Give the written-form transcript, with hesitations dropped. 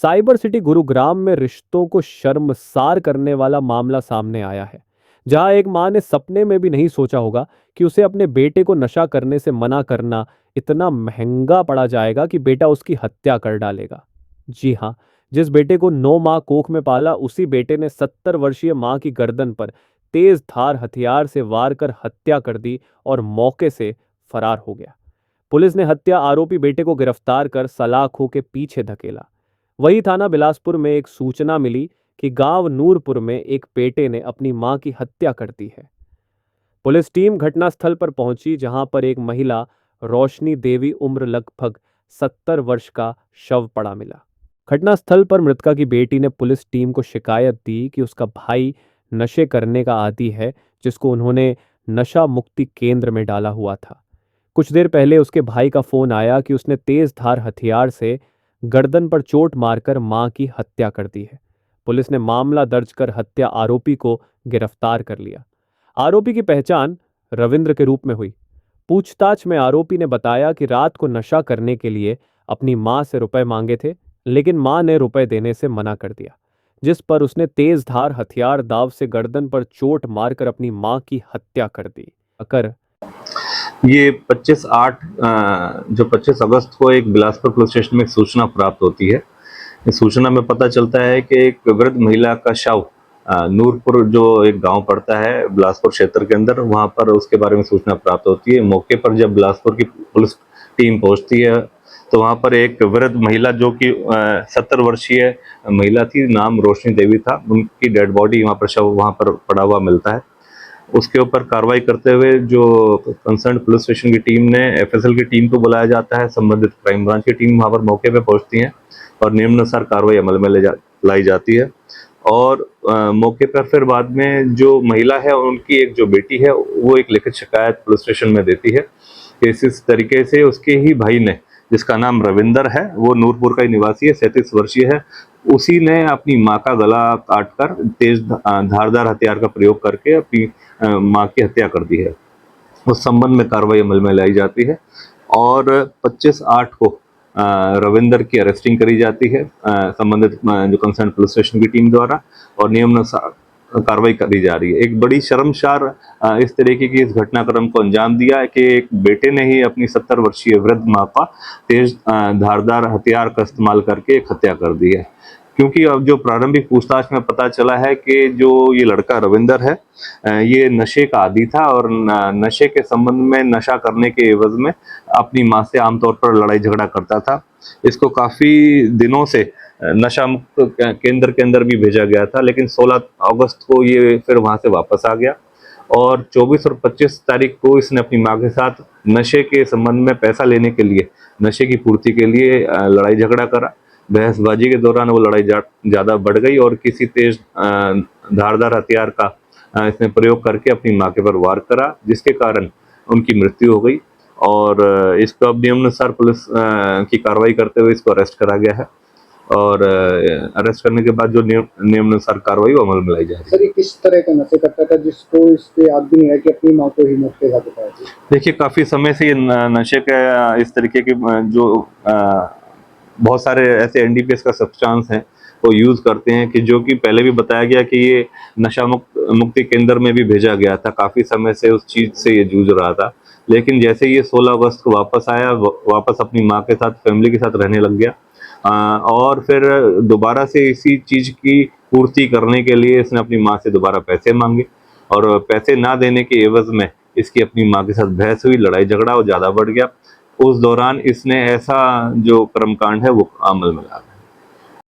Cyber city Gurugram में रिश्तों को शर्मसार करने वाला मामला सामने आया है, जहां एक मां ने सपने में भी नहीं सोचा होगा कि उसे अपने बेटे को नशा करने से मना करना इतना महंगा पड़ा जाएगा कि बेटा उसकी हत्या कर डालेगा। जी हाँ, जिस बेटे को 9 माह कोख में पाला, उसी बेटे ने 70 वर्षीय मां की गर्दन पर तेज धार हथियार से वार कर हत्या कर दी और मौके से फरार हो गया। पुलिस ने हत्या आरोपी बेटे को गिरफ्तार कर सलाखों के पीछे धकेला। वही थाना बिलासपुर में एक सूचना मिली कि गांव नूरपुर में एक बेटे ने अपनी मां की हत्या कर दी है। पुलिस टीम घटनास्थल पर पहुंची, जहां पर एक महिला रोशनी देवी उम्र लगभग 70 वर्ष का शव पड़ा मिला। घटनास्थल पर मृतका की बेटी ने पुलिस टीम को शिकायत दी कि उसका भाई नशे करने का आदी है, जिसको उन्होंने नशा मुक्ति केंद्र में डाला हुआ था। कुछ देर पहले उसके भाई का फोन आया कि उसने तेज धार हथियार से गर्दन पर चोट मारकर मां की हत्या कर दी है। पुलिस ने मामला दर्ज कर हत्या आरोपी को गिरफ्तार कर लिया। आरोपी की पहचान रविंद्र के रूप में हुई। पूछताछ में आरोपी ने बताया कि रात को नशा करने के लिए अपनी मां से रुपए मांगे थे, लेकिन मां ने रुपए देने से मना कर दिया, जिस पर उसने तेज धार हथियार दाव से गर्दन पर चोट मारकर अपनी मां की हत्या कर दी। ये 25 अगस्त को एक बिलासपुर पुलिस स्टेशन में एक सूचना प्राप्त होती है। इस सूचना में पता चलता है कि एक वृद्ध महिला का शव नूरपुर, जो एक गांव पड़ता है बिलासपुर क्षेत्र के अंदर, वहां पर उसके बारे में सूचना प्राप्त होती है। मौके पर जब बिलासपुर की पुलिस टीम पहुंचती है तो वहां पर एक वृद्ध महिला, जो कि 70 वर्षीय महिला थी, नाम रोशनी देवी था, उनकी डेड बॉडी वहां पर, शव वहां पर पड़ा हुआ मिलता है। उसके ऊपर कार्रवाई करते हुए जो कंसर्न पुलिस स्टेशन की टीम ने, एफएसएल की टीम को बुलाया जाता है। संबंधित क्राइम ब्रांच की टीम वहां पर मौके पे पहुंचती है और नियमानुसार कार्रवाई अमल में लाई जाती है। और मौके पर फिर बाद में जो महिला है, उनकी एक जो बेटी है, वो एक लिखित शिकायत पुलिस स्टेशन में देती है कि इस तरीके से उसके ही भाई ने, जिसका नाम रविंदर है, वो नूरपुर का ही निवासी है, 37 वर्षीय है, उसी ने अपनी माँ का गला काटकर तेज धारदार हथियार का प्रयोग करके अपनी माँ की हत्या कर दी है। उस संबंध में कार्रवाई अमल में लाई जाती है और 25/8 को रविंदर की अरेस्टिंग करी जाती है संबंधित जो कंसर्न पुलिस स्टेशन की टीम द्वारा, और नियमानुसार कार्रवाई करी जा रही है। एक बड़ी शर्मसार इस तरीके की इस घटनाक्रम को अंजाम दिया है कि एक बेटे ने ही अपनी 70 वर्षीय वृद्ध माँ का तेज धारदार हथियार का इस्तेमाल करके एक हत्या कर दी है। क्योंकि अब जो प्रारंभिक पूछताछ में पता चला है कि जो ये लड़का रविंदर है, ये नशे का आदी था और नशे के संबंध में, नशा करने के एवज में अपनी माँ से आमतौर पर लड़ाई झगड़ा करता था। इसको काफी दिनों से नशा मुक्त केंद्र के अंदर भी भेजा गया था, लेकिन 16 अगस्त को ये फिर वहां से वापस आ गया और 24 और 25 तारीख को इसने अपनी माँ के साथ नशे के संबंध में पैसा लेने के लिए, नशे की पूर्ति के लिए लड़ाई झगड़ा करा। बहसबाजी के दौरान वो लड़ाई ज्यादा बढ़ गई और किसी तेज धारदार हथियार का इसने प्रयोग करके अपनी माँ के पर वार करा, जिसके कारण उनकी मृत्यु हो गई। और इसको अब नियमानुसार पुलिस की कार्रवाई करते हुए इसको अरेस्ट करा गया है और अरेस्ट करने के बाद जो नियमानुसार कार्रवाई वो अमल में लाई जाएगी। सर, ये किस तरह का नशे करता था जिसको इसके आदमी है कि अपनी माँ को ही मौत के घाट उतारा? देखिए, काफी समय से ये नशे का इस तरीके के जो बहुत सारे ऐसे एनडीपीएस का सब्सटेंस हैं वो यूज करते हैं, कि जो कि पहले भी बताया गया कि ये नशा मुक्ति केंद्र में भी भेजा गया था। काफी समय से उस चीज से ये जूझ रहा था, लेकिन जैसे ये 16 अगस्त को वापस आया, वापस अपनी माँ के साथ, फैमिली के साथ रहने लग गया और फिर दोबारा से इसी चीज की पूर्ति करने के लिए इसने अपनी माँ से दोबारा पैसे मांगे और पैसे ना देने के एवज में इसकी अपनी माँ के साथ बहस हुई, लड़ाई झगड़ा और ज्यादा बढ़ गया। उस दौरान इसने ऐसा जो कर्मकांड है वो अमल में लाया।